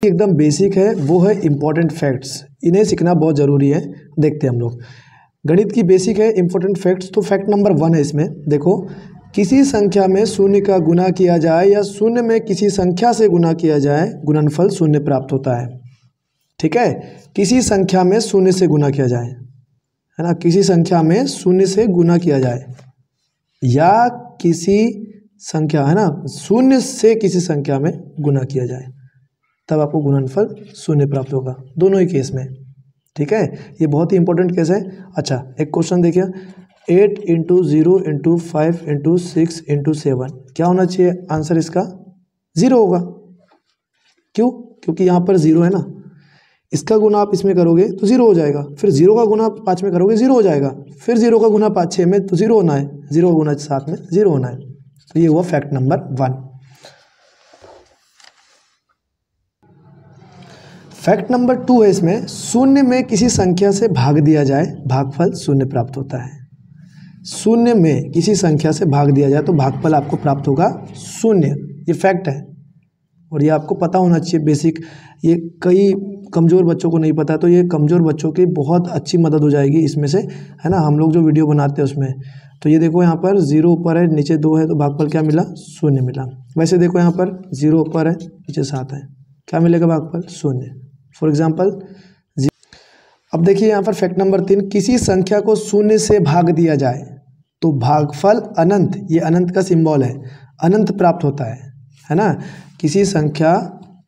एकदम बेसिक है, वो है इम्पोर्टेंट फैक्ट्स। इन्हें सीखना बहुत ज़रूरी है। देखते हैं हम लोग गणित की बेसिक है इम्पोर्टेंट फैक्ट्स। तो फैक्ट नंबर 1 है इसमें, देखो, किसी संख्या में शून्य का गुना किया जाए या शून्य में किसी संख्या से गुना किया जाए, गुणनफल शून्य प्राप्त होता है। ठीक है, किसी संख्या में शून्य से गुना किया जाए, है ना, किसी संख्या में शून्य से गुना किया जाए या किसी संख्या, है ना, शून्य से किसी संख्या में गुना किया जाए, तब आपको गुणनफल शून्य प्राप्त होगा, दोनों ही केस में। ठीक है, ये बहुत ही इंपॉर्टेंट केस है। अच्छा, एक क्वेश्चन देखिए, 8 × 0 × 5 × 6 × 7 क्या होना चाहिए आंसर इसका? 0 होगा। क्यों? क्योंकि यहाँ पर 0 है ना, इसका गुना आप इसमें करोगे तो 0 हो जाएगा, फिर 0 का गुना 5 में करोगे 0 हो जाएगा, फिर 0 का गुना 6 में तो 0 होना है, 0 का गुना 7 में 0 होना है। तो ये हुआ फैक्ट नंबर 1। फैक्ट नंबर 2 है इसमें, शून्य में किसी संख्या से भाग दिया जाए, भागफल शून्य प्राप्त होता है। शून्य में किसी संख्या से भाग दिया जाए तो भागफल आपको प्राप्त होगा शून्य। ये फैक्ट है और ये आपको पता होना चाहिए बेसिक। ये कई कमज़ोर बच्चों को नहीं पता, तो ये कमज़ोर बच्चों की बहुत अच्छी मदद हो जाएगी इसमें से, है ना, हम लोग जो वीडियो बनाते हैं उसमें। तो ये देखो, यहाँ पर 0 ऊपर है, नीचे 2 है, तो भागफल क्या मिला? शून्य मिला। वैसे देखो, यहाँ पर 0 ऊपर है, नीचे 7 है, क्या मिलेगा? भागफल शून्य। फॉर एग्जाम्पल, अब देखिए यहाँ पर फैक्ट नंबर 3, किसी संख्या को शून्य से भाग दिया जाए तो भागफल अनंत, ये अनंत का सिंबल है, अनंत प्राप्त होता है ना। किसी संख्या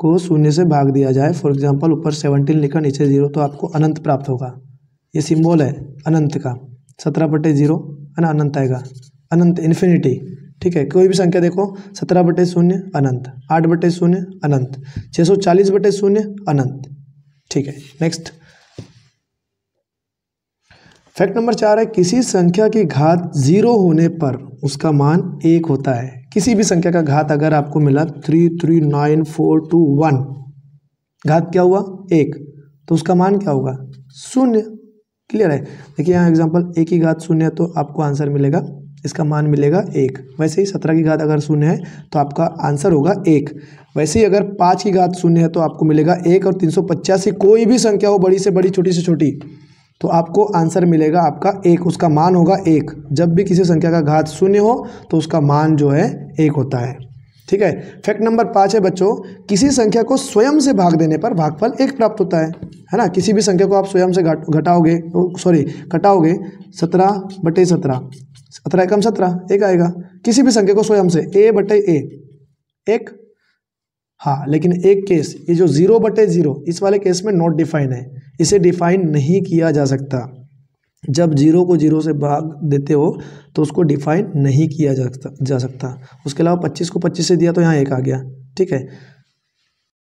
को शून्य से भाग दिया जाए, फॉर एग्जाम्पल ऊपर 17 लिखा, नीचे 0, तो आपको अनंत प्राप्त होगा। ये सिंबल है अनंत का, 17/0 है ना, अनंत आएगा, अनंत, इन्फिनिटी। ठीक है, कोई भी संख्या देखो, 17/0 अनंत, 8/0 अनंत, 640/0 अनंत। ठीक है, नेक्स्ट फैक्ट नंबर 4 है, किसी संख्या की घात 0 होने पर उसका मान 1 होता है। किसी भी संख्या का घात अगर आपको मिला 33942 घात क्या हुआ? 1, तो उसका मान क्या होगा? शून्य। क्लियर है? देखिए यहाँ एग्जांपल, 1 की घात 0 है तो आपको आंसर मिलेगा, इसका मान मिलेगा 1। वैसे ही 17 की घात अगर 0 है तो आपका आंसर होगा 1। वैसे ही अगर 5 की घात 0 है तो आपको मिलेगा 1, और 385 कोई भी संख्या हो, बड़ी से बड़ी छोटी से छोटी, तो आपको आंसर मिलेगा आपका 1, उसका मान होगा 1। जब भी किसी संख्या का घात 0 हो तो उसका मान जो है 1 होता है। ठीक है, फैक्ट नंबर 5 है बच्चों, किसी संख्या को स्वयं से भाग देने पर भागफल 1 प्राप्त होता है ना। किसी भी संख्या को आप स्वयं से घटाओगे, कटाओगे, 17/17, 17 एकम 17, 1 आएगा। किसी भी संख्या को स्वयं से, a/a 1, हाँ, लेकिन एक केस, ये जो 0/0 इस वाले केस में नॉट डिफाइन है, इसे डिफाइन नहीं किया जा सकता। जब 0 को 0 से भाग देते हो तो उसको डिफाइन नहीं किया जा सकता। उसके अलावा 25 को 25 से दिया तो यहाँ 1 आ गया। ठीक है,